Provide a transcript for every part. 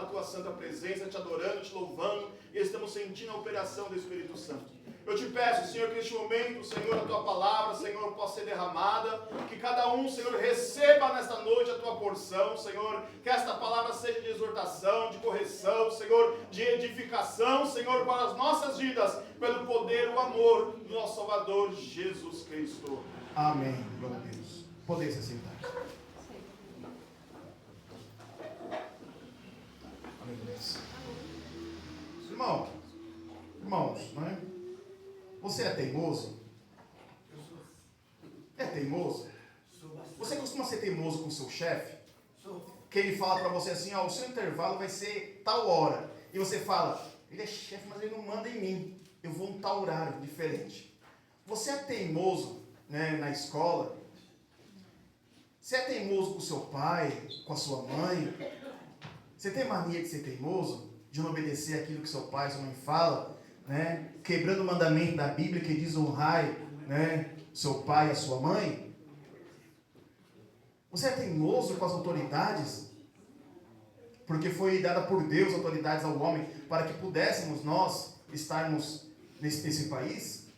na tua santa presença, te adorando, te louvando, e estamos sentindo a operação do Espírito Santo. Eu te peço, Senhor, que neste momento, Senhor, a tua palavra, Senhor, possa ser derramada, que cada um, Senhor, receba nesta noite a tua porção, Senhor, que esta palavra seja de exortação, de correção, Senhor, de edificação, Senhor, para as nossas vidas, pelo poder, o amor do nosso Salvador, Jesus Cristo. Amém. Glória a Deus. Poder se sentar. Irmãos, não é? Você é teimoso? É teimoso? Você costuma ser teimoso com o seu chefe? Que ele fala para você assim, ó, o seu intervalo vai ser tal hora. E você fala, ele é chefe, mas ele não manda em mim. Eu vou um tal horário diferente. Você é teimoso, né, na escola? Você é teimoso com o seu pai, com a sua mãe? Você tem mania de ser teimoso? De não obedecer aquilo que seu pai e sua mãe falam? Né? Quebrando o mandamento da Bíblia que diz honrai, né, seu pai e a sua mãe? Você é teimoso com as autoridades? Porque foi dada por Deus autoridades ao homem para que pudéssemos nós estarmos nesse país?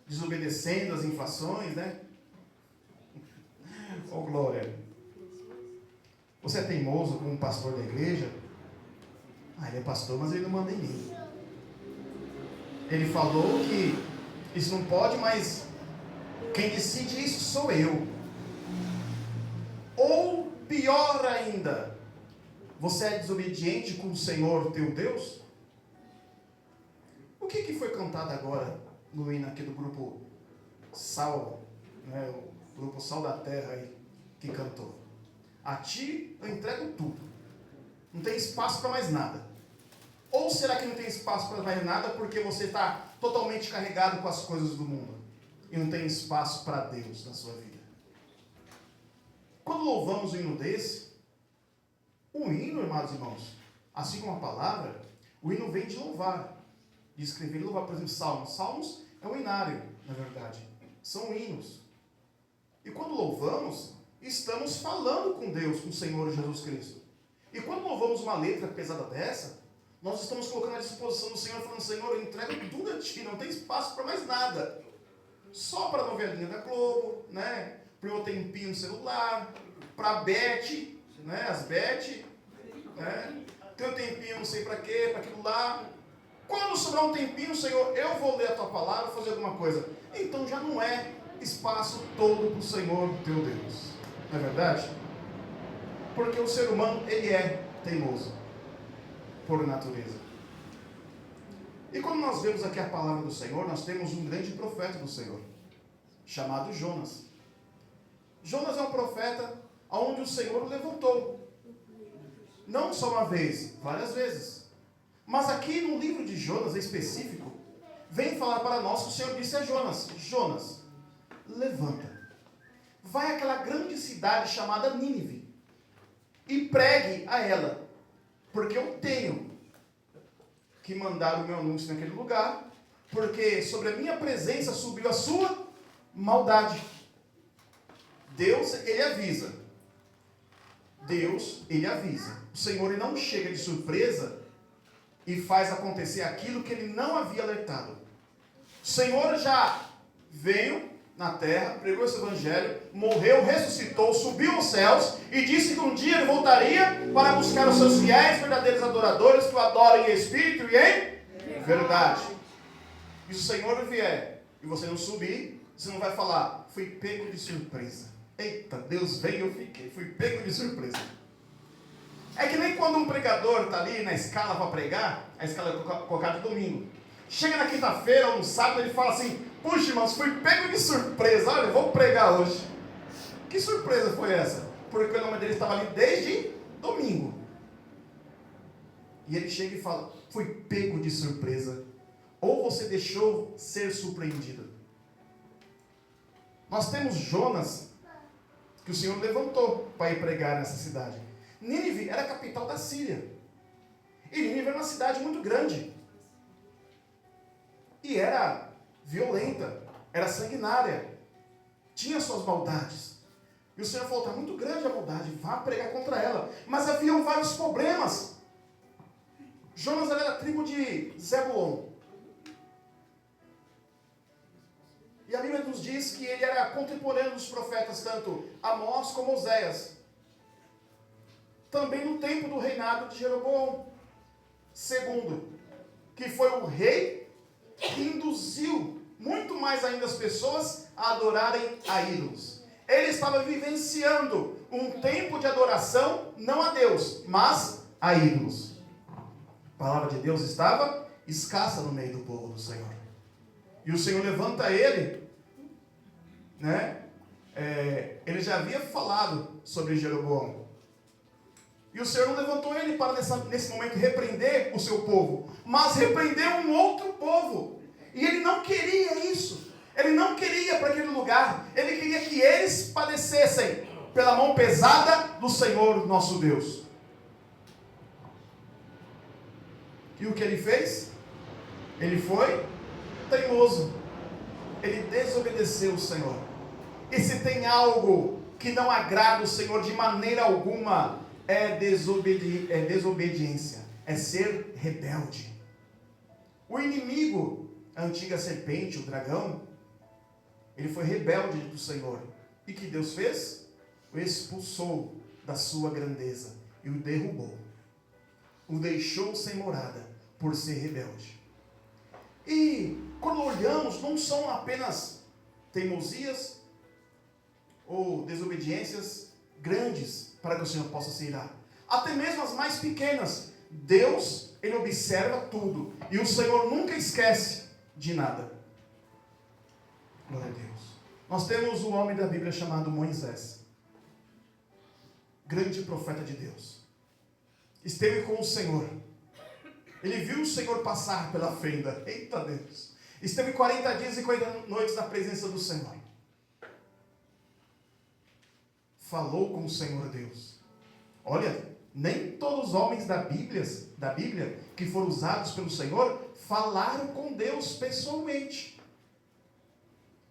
Desobedecendo as infrações, né? Oh, glória! Você é teimoso com um pastor da igreja? Ele é pastor, mas ele não manda em mim. Ele falou que isso não pode, mas quem decide isso sou eu. Ou pior ainda, você é desobediente com o Senhor teu Deus? O que foi cantado agora no hino aqui do grupo Sal, né, o grupo Sal da Terra aí, que cantou? A ti eu entrego tudo. Não tem espaço para mais nada. Ou será que não tem espaço para mais nada porque você está totalmente carregado com as coisas do mundo e não tem espaço para Deus na sua vida? Quando louvamos um hino desse, o hino, amados irmãos, assim como a palavra, o hino vem de louvar, de escrever e louvar. Por exemplo, Salmos. Salmos é um hinário, na verdade. São hinos. E quando louvamos, estamos falando com Deus, com o Senhor Jesus Cristo. E quando louvamos uma letra pesada dessa, nós estamos colocando à disposição do Senhor, falando, Senhor, eu entrego tudo a Ti, não tem espaço para mais nada. Só para a novelinha da Globo, né? Para o meu tempinho no celular, para a Beth, né? As Beth, né? Tem um tempinho não sei para quê, para aquilo lá. Quando sobrar um tempinho, Senhor, eu vou ler a Tua palavra, fazer alguma coisa. Então já não é espaço todo para o Senhor, teu Deus. Não é verdade? Porque o ser humano, ele é teimoso por natureza. E quando nós vemos aqui a palavra do Senhor, nós temos um grande profeta do Senhor, chamado Jonas. Jonas é um profeta onde o Senhor o levantou. Não só uma vez, várias vezes. Mas aqui no livro de Jonas, em específico, vem falar para nós que o Senhor disse a Jonas, Jonas, levanta, vai àquela grande cidade chamada Nínive e pregue a ela, porque eu tenho que mandar o meu anúncio naquele lugar, porque sobre a minha presença subiu a sua maldade. Deus, ele avisa. Deus, ele avisa. O Senhor, ele não chega de surpresa e faz acontecer aquilo que ele não havia alertado. O Senhor já veio na terra, pregou esse evangelho, morreu, ressuscitou, subiu aos céus e disse que um dia ele voltaria para buscar os seus fiéis, verdadeiros adoradores que o adoram em espírito e em verdade. E se o Senhor vier e você não subir, você não vai falar, fui pego de surpresa. Eita, Deus veio e eu fiquei, fui pego de surpresa. É que nem quando um pregador está ali na escala para pregar, a escala é colocada de domingo. Chega na quinta-feira ou no sábado, ele fala assim, puxa, irmãos, fui pego de surpresa, olha, eu vou pregar hoje. Que surpresa foi essa? Porque o nome dele estava ali desde domingo. E ele chega e fala, fui pego de surpresa. Ou você deixou ser surpreendido. Nós temos Jonas, que o Senhor levantou para ir pregar nessa cidade. Nínive era a capital da Síria. E Nínive era uma cidade muito grande. E era violenta, era sanguinária, tinha suas maldades. E o Senhor falou, está muito grande a maldade, vá pregar contra ela. Mas haviam vários problemas. tribo de Zebulon. E a Bíblia nos diz que ele era contemporâneo dos profetas, tanto Amós como Oséias. Também no tempo do reinado de Jeroboão II, que foi o rei que induziu muito mais ainda as pessoas a adorarem a ídolos. Ele estava vivenciando um tempo de adoração, não a Deus, mas a ídolos. A palavra de Deus estava escassa no meio do povo do Senhor. E o Senhor levanta ele, né? Ele já havia falado sobre Jeroboão. E o Senhor não levantou ele para nesse momento repreender o seu povo, mas repreender um outro povo. E ele não queria isso. Ele não queria para aquele lugar. Ele queria que eles padecessem pela mão pesada do Senhor nosso Deus. E o que ele fez? Ele foi teimoso. Ele desobedeceu o Senhor. E se tem algo que não agrada o Senhor de maneira alguma, é desobediência, é ser rebelde. O inimigo, a antiga serpente, o dragão, ele foi rebelde do Senhor. E o que Deus fez? O expulsou da sua grandeza e o derrubou. O deixou sem morada por ser rebelde. E quando olhamos, não são apenas teimosias ou desobediências grandes para que o Senhor possa se irar. Até mesmo as mais pequenas. Deus, Ele observa tudo. E o Senhor nunca esquece de nada. Glória a Deus. Nós temos um homem da Bíblia chamado Moisés. Grande profeta de Deus. Esteve com o Senhor. Ele viu o Senhor passar pela fenda. Eita Deus. Esteve 40 dias e 40 noites na presença do Senhor. Falou com o Senhor Deus. Olha, nem todos os homens da Bíblia que foram usados pelo Senhor falaram com Deus pessoalmente.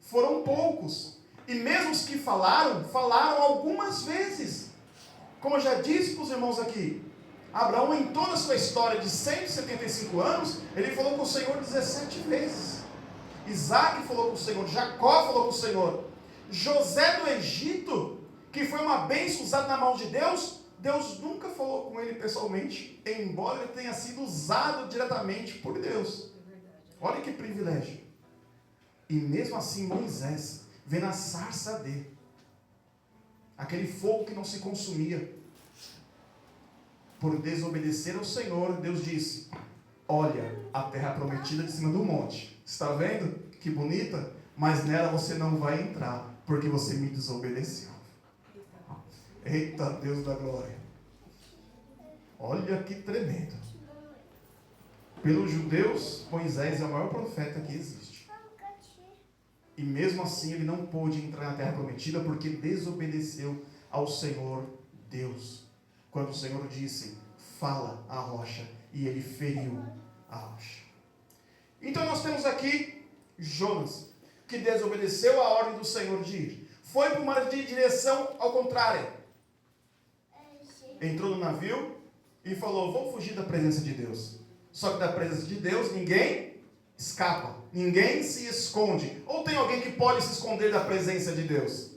Foram poucos. E mesmo os que falaram algumas vezes. Como eu já disse para os irmãos aqui, Abraão, em toda a sua história de 175 anos, ele falou com o Senhor 17 vezes. Isaac falou com o Senhor, Jacó falou com o Senhor. José do Egito, que foi uma bênção usada na mão de Deus, Deus nunca falou com ele pessoalmente, embora ele tenha sido usado diretamente por Deus. Olha que privilégio. E mesmo assim Moisés, vendo a sarça arder, aquele fogo que não se consumia, por desobedecer ao Senhor, Deus disse: olha a terra prometida de cima do monte. Está vendo? Que bonita? Mas nela você não vai entrar, porque você me desobedeceu. Eita Deus da glória. Olha que tremendo. Pelos judeus, Moisés é o maior profeta que existe. E mesmo assim ele não pôde entrar na terra prometida porque desobedeceu ao Senhor Deus. Quando o Senhor disse: fala a rocha, e ele feriu a rocha. Então nós temos aqui Jonas, que desobedeceu a ordem do Senhor de ir. Foi para uma direção ao contrário. Entrou no navio e falou: vou fugir da presença de Deus. Só que da presença de Deus ninguém escapa, ninguém se esconde. Ou tem alguém que pode se esconder da presença de Deus?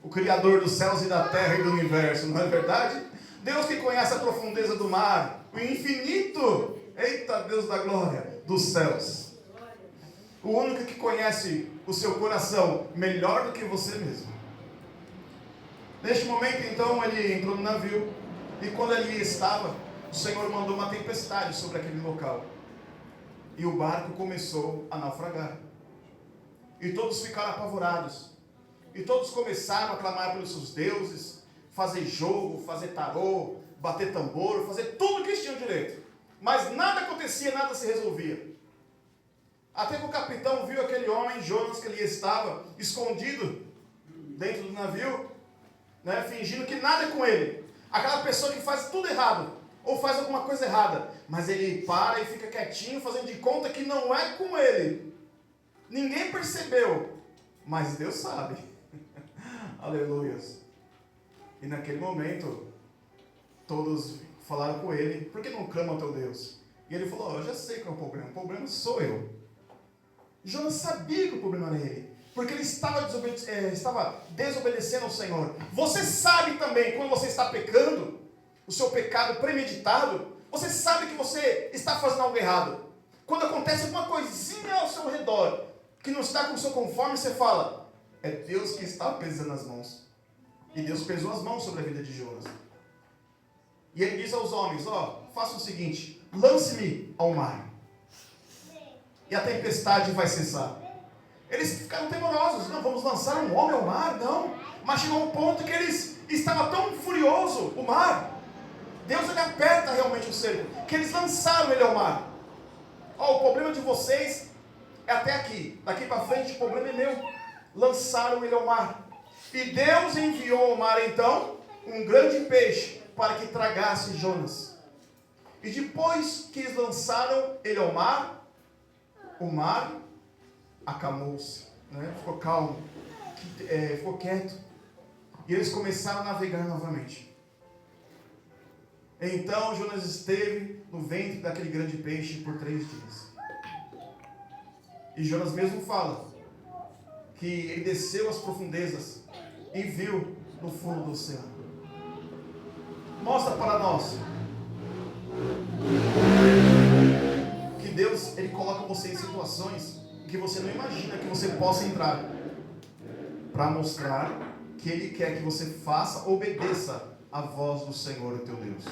O Criador dos céus e da terra e do universo, não é verdade? Deus que conhece a profundeza do mar, o infinito, eita Deus da glória, dos céus. O único que conhece o seu coração melhor do que você mesmo. Neste momento, então, ele entrou no navio, e quando ali estava, o Senhor mandou uma tempestade sobre aquele local. E o barco começou a naufragar. E todos ficaram apavorados. E todos começaram a clamar pelos seus deuses, fazer jogo, fazer tarô, bater tambor, fazer tudo que eles tinham direito. Mas nada acontecia, nada se resolvia. Até que o capitão viu aquele homem, Jonas, que ali estava, escondido dentro do navio, né, fingindo que nada é com ele. Aquela pessoa que faz tudo errado, ou faz alguma coisa errada, mas ele para e fica quietinho, fazendo de conta que não é com ele. Ninguém percebeu, mas Deus sabe. Aleluias. E naquele momento, todos falaram com ele: por que não clama ao teu Deus? E ele falou, eu já sei qual é o problema sou eu. Jonas sabia que o problema era ele, porque ele estava desobedecendo ao Senhor. Você sabe também, quando você está pecando, o seu pecado premeditado, você sabe que você está fazendo algo errado. Quando acontece alguma coisinha ao seu redor, que não está com o seu conforme, você fala, é Deus que está pesando as mãos. E Deus pesou as mãos sobre a vida de Jonas. E ele diz aos homens, faça o seguinte, lance-me ao mar. E a tempestade vai cessar. Eles ficaram temorosos, não, vamos lançar um homem ao mar, não. Mas chegou um ponto que eles estavam tão furiosos, o mar. Deus ele aperta realmente o cerco, que eles lançaram ele ao mar. O problema de vocês é até aqui. Daqui para frente o problema é meu. Lançaram ele ao mar. E Deus enviou ao mar então um grande peixe para que tragasse Jonas. E depois que eles lançaram ele ao mar, o mar acalmou-se, né? Ficou calmo, ficou quieto. E eles começaram a navegar novamente. Então Jonas esteve no ventre daquele grande peixe por 3 dias. E Jonas mesmo fala que ele desceu às profundezas e viu no fundo do oceano. Mostra para nós que Deus ele coloca você em situações que você não imagina que você possa entrar, para mostrar que Ele quer que você faça, obedeça a voz do Senhor, o teu Deus.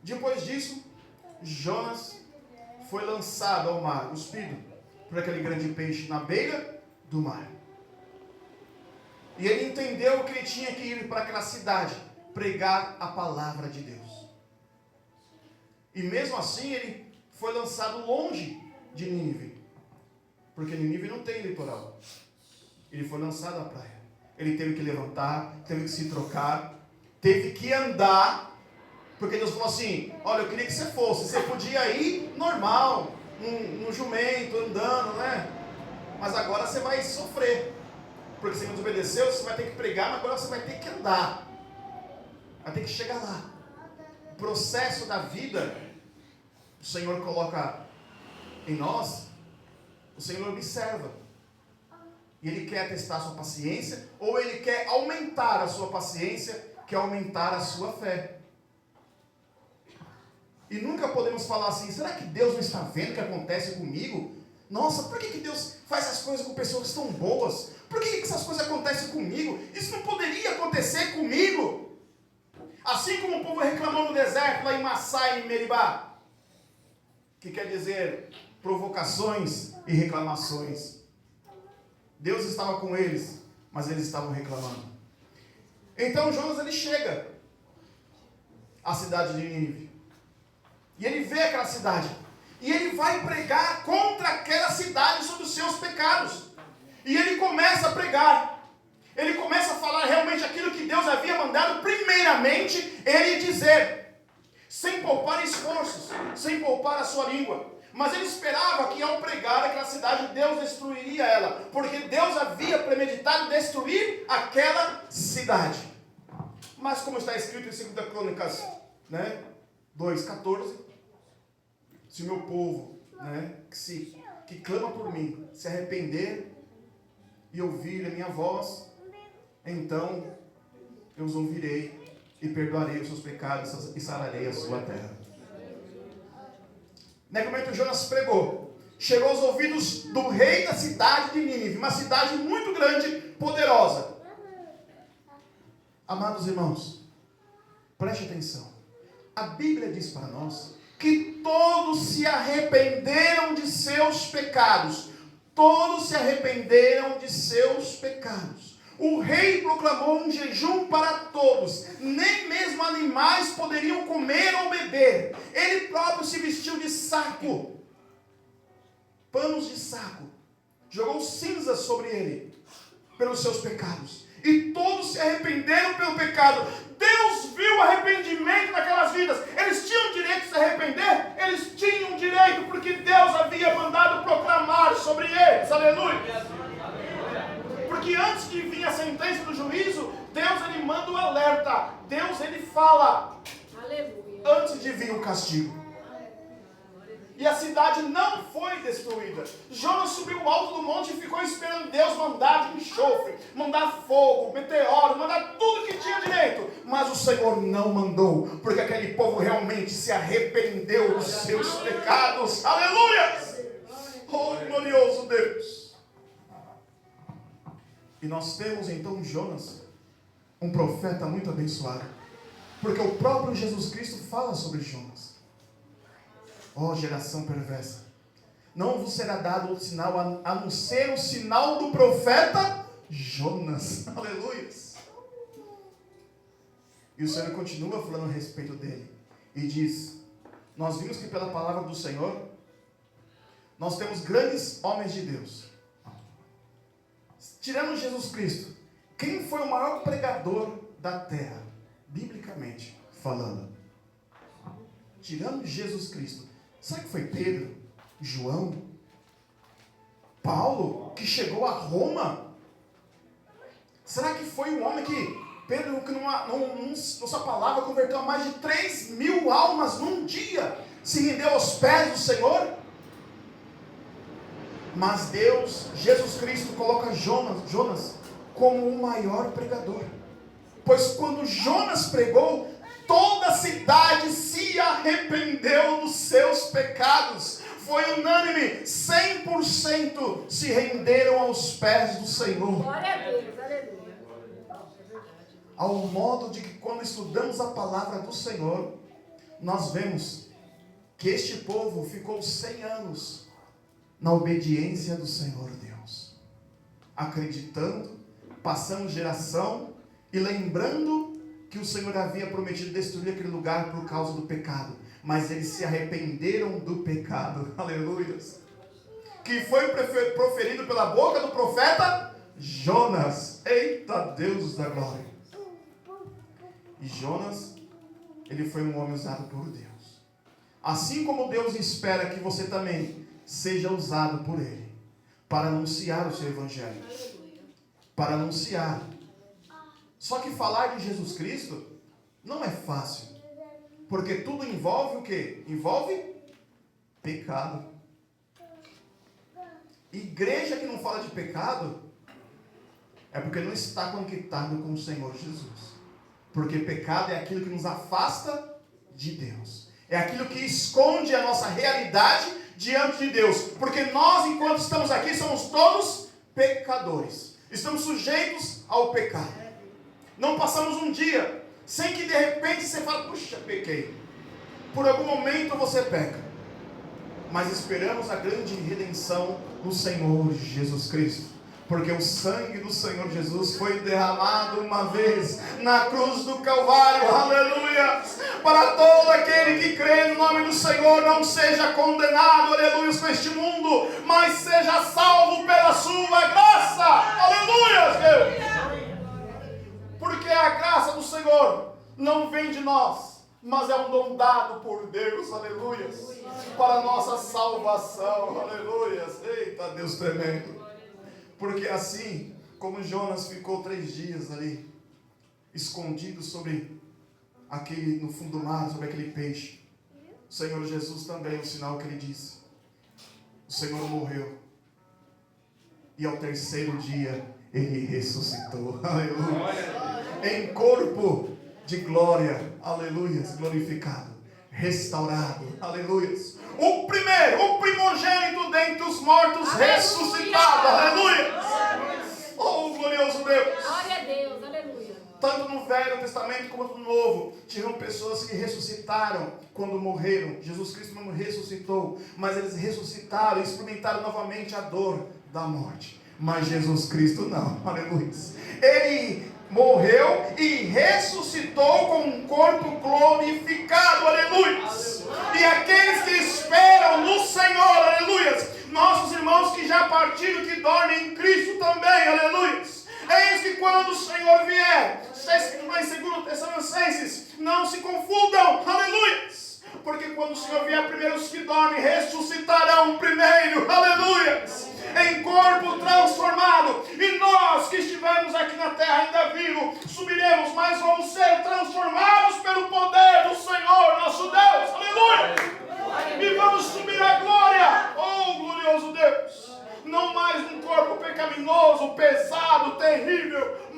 Depois disso, Jonas foi lançado ao mar, cuspido por aquele grande peixe na beira do mar. E ele entendeu que ele tinha que ir para aquela cidade, pregar a palavra de Deus. E mesmo assim ele foi lançado longe de Nínive, porque Nínive não tem litoral. Ele foi lançado à praia. Ele teve que levantar, teve que se trocar, teve que andar, porque Deus falou assim, olha, eu queria que você fosse, você podia ir normal, num jumento, andando, né? Mas agora você vai sofrer, porque você não desobedeceu, você vai ter que pregar, mas agora você vai ter que andar, vai ter que chegar lá. O processo da vida, o Senhor coloca em nós, o Senhor observa, e Ele quer testar a sua paciência, ou Ele quer aumentar a sua paciência, quer aumentar a sua fé. E nunca podemos falar assim, será que Deus não está vendo o que acontece comigo? Nossa, por que Deus faz essas coisas com pessoas tão boas? Por que essas coisas acontecem comigo? Isso não poderia acontecer comigo. Assim como o povo reclamou no deserto, lá em Massá e em Meribá, que quer dizer provocações e reclamações. Deus estava com eles, mas eles estavam reclamando. Então Jonas ele chega à cidade de Nínive. E ele vê aquela cidade. E ele vai pregar contra aquela cidade sobre os seus pecados. E ele começa a pregar. Ele começa a falar realmente aquilo que Deus havia mandado, primeiramente, ele dizer, sem poupar esforços, sem poupar a sua língua. Mas ele esperava que ao pregar aquela cidade, Deus destruiria ela, porque Deus havia premeditado destruir aquela cidade. Mas como está escrito em 2 Crônicas, 2:14, se o meu povo, que clama por mim, se arrepender e ouvir a minha voz, então eu os ouvirei e perdoarei os seus pecados e sararei a sua terra. Naquele momento Jonas pregou, chegou aos ouvidos do rei da cidade de Nínive, uma cidade muito grande, poderosa. Amados irmãos, preste atenção. A Bíblia diz para nós que todos se arrependeram de seus pecados. Todos se arrependeram de seus pecados. O rei proclamou um jejum para todos. Nem mesmo animais poderiam comer ou beber. Ele próprio se vestiu de saco, panos de saco. Jogou cinzas sobre ele, pelos seus pecados. E todos se arrependeram pelo pecado. Deus viu o arrependimento naquelas vidas. Eles tinham direito de se arrepender? Eles tinham direito, porque Deus havia mandado proclamar sobre eles. Aleluia! Porque antes que vinha a sentença do juízo, Deus ele manda o alerta. Deus ele fala. Aleluia. antes de vir o castigo. E a cidade não foi destruída. Jonas subiu alto do monte e ficou esperando Deus mandar de enxofre, mandar fogo, meteoro, mandar tudo que tinha direito. Mas o Senhor não mandou, porque aquele povo realmente se arrependeu dos seus pecados. Aleluia! Oh, glorioso Deus! E nós temos então Jonas, um profeta muito abençoado, porque o próprio Jesus Cristo fala sobre Jonas. Ó geração perversa, não vos será dado outro sinal a não ser o sinal do profeta Jonas. Aleluia. E o Senhor continua falando a respeito dele e diz: nós vimos que pela palavra do Senhor nós temos grandes homens de Deus. Tirando Jesus Cristo, quem foi o maior pregador da terra, biblicamente falando? Tirando Jesus Cristo, será que foi Pedro, João, Paulo, que chegou a Roma? Será que foi um homem que Pedro, que numa sua palavra, converteu a mais de 3.000 almas num dia, se rendeu aos pés do Senhor? Mas Deus, Jesus Cristo, coloca Jonas como o maior pregador. Pois quando Jonas pregou, toda a cidade se arrependeu dos seus pecados. Foi unânime, 100% se renderam aos pés do Senhor. Glória a Deus, aleluia. Ao modo de que quando estudamos a palavra do Senhor, nós vemos que este povo ficou 100 anos na obediência do Senhor Deus, acreditando, passando geração e lembrando que o Senhor havia prometido destruir aquele lugar por causa do pecado, mas eles se arrependeram do pecado, aleluia, que foi proferido pela boca do profeta Jonas. Eita Deus da glória! E Jonas, ele foi um homem usado por Deus, assim como Deus espera que você também seja usado por Ele, para anunciar o seu evangelho, para anunciar. Só que falar de Jesus Cristo não é fácil, porque tudo envolve o quê? Envolve pecado. Igreja que não fala de pecado é porque não está conectado com o Senhor Jesus, porque pecado é aquilo que nos afasta de Deus, é aquilo que esconde a nossa realidade diante de Deus, porque nós, enquanto estamos aqui, somos todos pecadores, estamos sujeitos ao pecado. Não passamos um dia sem que de repente você fale: puxa, pequei. Por algum momento você peca, mas esperamos a grande redenção do Senhor Jesus Cristo, porque o sangue do Senhor Jesus foi derramado uma vez na cruz do Calvário, aleluia, para todo aquele que crê no nome do Senhor não seja condenado, aleluia, com este mundo, mas seja salvo pela sua graça, aleluia, Deus. Porque a graça do Senhor não vem de nós, mas é um dom dado por Deus, aleluia, para a nossa salvação, aleluia. Eita Deus tremendo. Porque assim como Jonas ficou 3 dias ali, escondido no fundo do mar, sobre aquele peixe, o Senhor Jesus também, o sinal que ele disse, o Senhor morreu, e ao 3º dia, ele ressuscitou, aleluia, em corpo de glória, aleluia, glorificado, restaurado, aleluia, o primogênito dentre os mortos, aleluia, ressuscitado, aleluia, oh glorioso Deus, glória a Deus, aleluia. Tanto no Velho Testamento como no Novo, tiveram pessoas que ressuscitaram quando morreram. Jesus Cristo não ressuscitou, mas eles ressuscitaram e experimentaram novamente a dor da morte. Mas Jesus Cristo não, aleluia. Ele morreu e ressuscitou com um corpo glorificado, aleluia. E aqueles que esperam no Senhor, aleluia, nossos irmãos que já partiram, que dormem em Cristo também, aleluia. Eis que quando o Senhor vier, está escrito lá em 2 Tessalonicenses, não se confundam, aleluia. Porque quando o Senhor vier, primeiro os que dormem ressuscitarão primeiro, aleluia, em corpo transformado. E nós que estivermos aqui na terra ainda vivos, subiremos, mas vamos ser transformados pelo poder do Senhor, nosso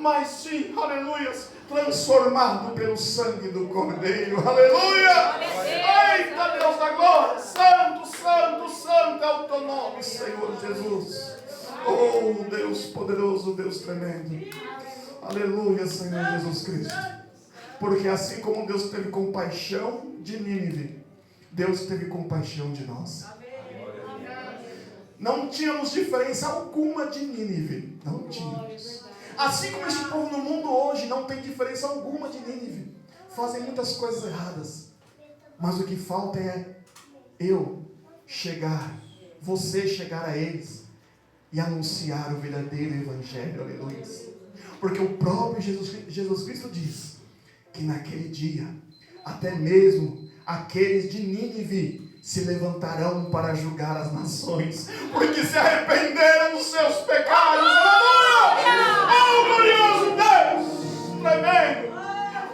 mas sim, aleluias, transformado pelo sangue do Cordeiro. Aleluia! Eita, Deus da glória! Santo, santo, santo é o teu nome, Senhor Jesus. Oh, Deus poderoso, Deus tremendo. Aleluia, Senhor Jesus Cristo. Porque assim como Deus teve compaixão de Nínive, Deus teve compaixão de nós. Não tínhamos diferença alguma de Nínive. Não tínhamos. Assim como esse povo no mundo hoje não tem diferença alguma de Nínive. Fazem muitas coisas erradas. Mas o que falta é eu chegar, você chegar a eles e anunciar o verdadeiro evangelho. Aleluia. Porque o próprio Jesus Cristo diz que naquele dia, até mesmo aqueles de Nínive se levantarão para julgar as nações, porque se arrependeram dos seus pecados. Aleluia! Oh, glorioso Deus! Tremendo!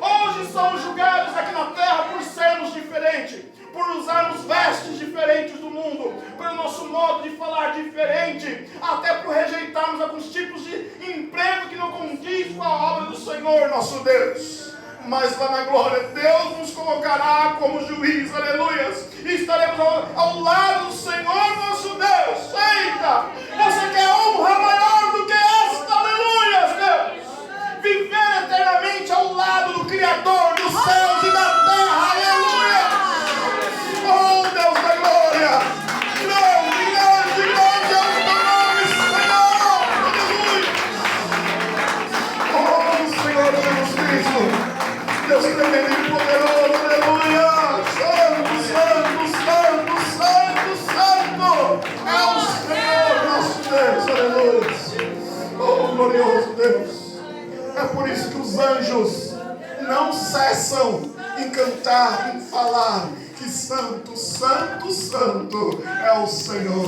Hoje somos julgados aqui na terra por sermos diferentes, por usarmos vestes diferentes do mundo, pelo nosso modo de falar diferente, até por rejeitarmos alguns tipos de emprego que não condiz com a obra do Senhor nosso Deus. Mas lá na glória, Deus nos colocará como juiz, aleluias, e estaremos ao lado do Senhor nosso Deus. Eita, você quer honra maior do que esta, aleluias, Deus? Viver eternamente ao lado do Criador dos céus e da terra, aleluia. Oh, Deus da glória, grande, grande, grande é o teu nome, Senhor, aleluia. Oh, Senhor Jesus Cristo, Deus tremendo e poderoso, aleluia! Santo, santo, santo, santo! É o Senhor nosso Deus, aleluia! Oh, glorioso Deus! É por isso que os anjos não cessam em cantar, em falar que santo, santo, santo é o Senhor.